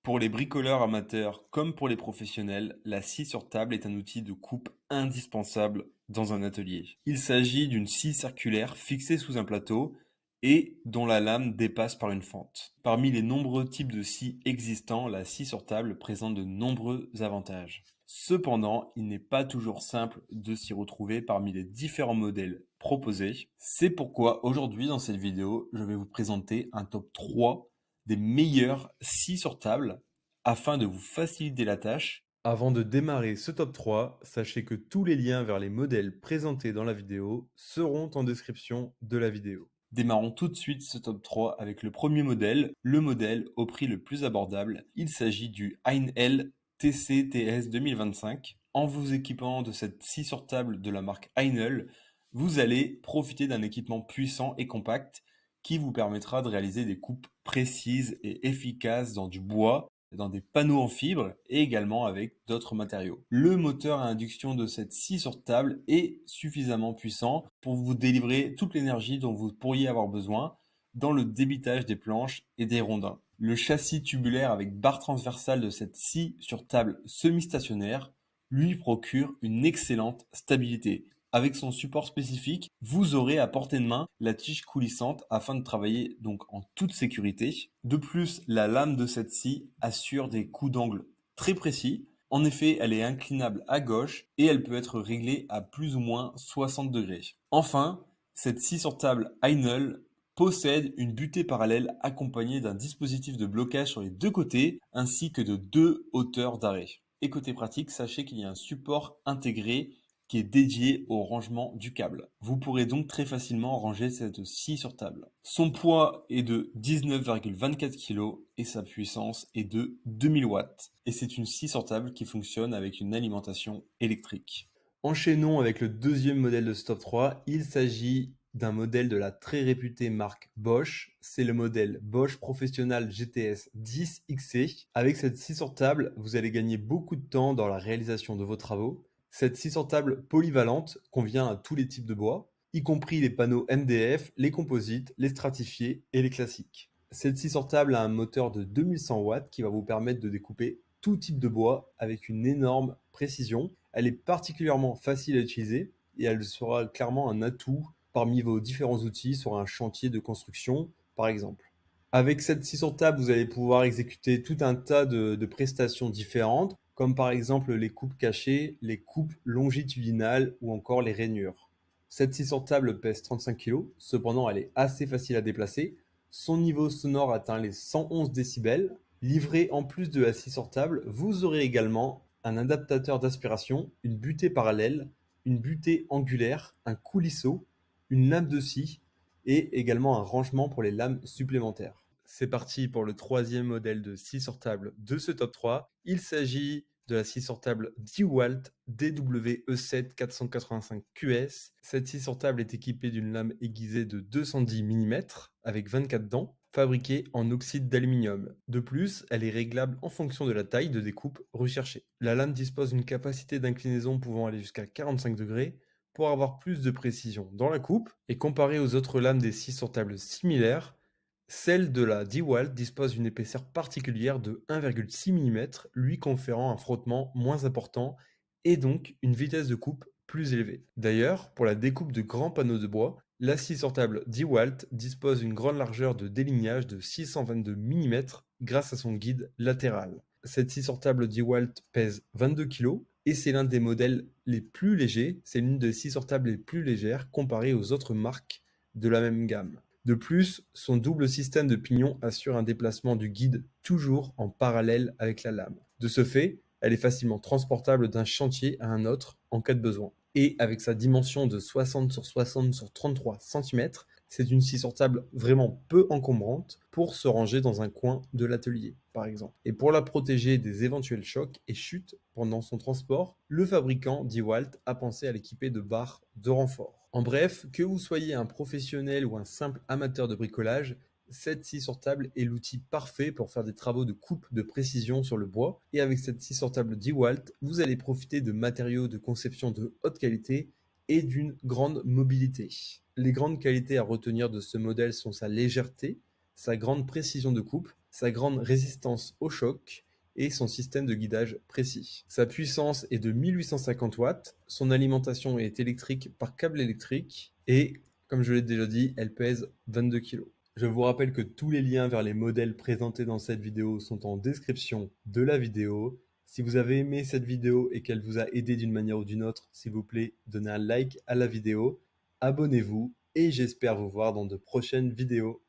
Pour les bricoleurs amateurs comme pour les professionnels, la scie sur table est un outil de coupe indispensable dans un atelier. Il s'agit d'une scie circulaire fixée sous un plateau et dont la lame dépasse par une fente. Parmi les nombreux types de scies existants, la scie sur table présente de nombreux avantages. Cependant, il n'est pas toujours simple de s'y retrouver parmi les différents modèles proposés. C'est pourquoi aujourd'hui dans cette vidéo, je vais vous présenter un top 3 des meilleures scies sur table afin de vous faciliter la tâche. Avant de démarrer ce top 3, sachez que tous les liens vers les modèles présentés dans la vidéo seront en description de la vidéo. Démarrons tout de suite ce top 3 avec le premier modèle, le modèle au prix le plus abordable. Il s'agit du Heinel TCTS 2025. En vous équipant de cette scie sur table de la marque Heinel, vous allez profiter d'un équipement puissant et compact qui vous permettra de réaliser des coupes précises et efficaces dans du bois, dans des panneaux en fibre et également avec d'autres matériaux. Le moteur à induction de cette scie sur table est suffisamment puissant pour vous délivrer toute l'énergie dont vous pourriez avoir besoin dans le débitage des planches et des rondins. Le châssis tubulaire avec barre transversale de cette scie sur table semi-stationnaire lui procure une excellente stabilité. Avec son support spécifique, vous aurez à portée de main la tige coulissante afin de travailler donc en toute sécurité. De plus, la lame de cette scie assure des coups d'angle très précis. En effet, elle est inclinable à gauche et elle peut être réglée à plus ou moins 60 degrés. Enfin, cette scie sur table Heinel possède une butée parallèle accompagnée d'un dispositif de blocage sur les deux côtés ainsi que de deux hauteurs d'arrêt. Et côté pratique, sachez qu'il y a un support intégré qui est dédié au rangement du câble. Vous pourrez donc très facilement ranger cette scie sur table. Son poids est de 19,24 kg et sa puissance est de 2000 watts. Et c'est une scie sur table qui fonctionne avec une alimentation électrique. Enchaînons avec le deuxième modèle de ce top 3. Il s'agit d'un modèle de la très réputée marque Bosch. C'est le modèle Bosch Professional GTS 10XC. Avec cette scie sur table, vous allez gagner beaucoup de temps dans la réalisation de vos travaux. Cette scie sur table polyvalente convient à tous les types de bois, y compris les panneaux MDF, les composites, les stratifiés et les classiques. Cette scie sur table a un moteur de 2100 watts qui va vous permettre de découper tout type de bois avec une énorme précision. Elle est particulièrement facile à utiliser et elle sera clairement un atout parmi vos différents outils sur un chantier de construction, par exemple. Avec cette scie sur table, vous allez pouvoir exécuter tout un tas de prestations différentes, comme par exemple les coupes cachées, les coupes longitudinales ou encore les rainures. Cette scie sur table pèse 35 kg, cependant elle est assez facile à déplacer. Son niveau sonore atteint les 111 décibels. Livré en plus de la scie sur table, vous aurez également un adaptateur d'aspiration, une butée parallèle, une butée angulaire, un coulisseau, une lame de scie et également un rangement pour les lames supplémentaires. C'est parti pour le troisième modèle de scie sur table de ce top 3. Il s'agit de la scie sur table DeWalt DWE7 485 QS. Cette scie sur table est équipée d'une lame aiguisée de 210 mm avec 24 dents, fabriquée en oxyde d'aluminium. De plus, elle est réglable en fonction de la taille de découpe recherchée. La lame dispose d'une capacité d'inclinaison pouvant aller jusqu'à 45 degrés pour avoir plus de précision dans la coupe, et comparée aux autres lames des scies sur table similaires, celle de la DeWalt dispose d'une épaisseur particulière de 1,6 mm, lui conférant un frottement moins important et donc une vitesse de coupe plus élevée. D'ailleurs, pour la découpe de grands panneaux de bois, la scie sur table DeWalt dispose d'une grande largeur de délignage de 622 mm grâce à son guide latéral. Cette scie sur table DeWalt pèse 22 kg et c'est l'un des modèles les plus légers, c'est l'une des scies sur table les plus légères comparée aux autres marques de la même gamme. De plus, son double système de pignon assure un déplacement du guide toujours en parallèle avec la lame. De ce fait, elle est facilement transportable d'un chantier à un autre en cas de besoin. Et avec sa dimension de 60 sur 60 sur 33 cm, c'est une scie sur table vraiment peu encombrante pour se ranger dans un coin de l'atelier, par exemple. Et pour la protéger des éventuels chocs et chutes pendant son transport, le fabricant DeWalt a pensé à l'équiper de barres de renfort. En bref, que vous soyez un professionnel ou un simple amateur de bricolage, cette scie sur table est l'outil parfait pour faire des travaux de coupe de précision sur le bois. Et avec cette scie sur table DeWalt, vous allez profiter de matériaux de conception de haute qualité et d'une grande mobilité. Les grandes qualités à retenir de ce modèle sont sa légèreté, sa grande précision de coupe, sa grande résistance au choc et son système de guidage précis. Sa puissance est de 1850 watts, son alimentation est électrique par câble électrique et, comme je l'ai déjà dit, elle pèse 22 kg. Je vous rappelle que tous les liens vers les modèles présentés dans cette vidéo sont en description de la vidéo. Si vous avez aimé cette vidéo et qu'elle vous a aidé d'une manière ou d'une autre, s'il vous plaît, donnez un like à la vidéo, abonnez-vous et j'espère vous voir dans de prochaines vidéos.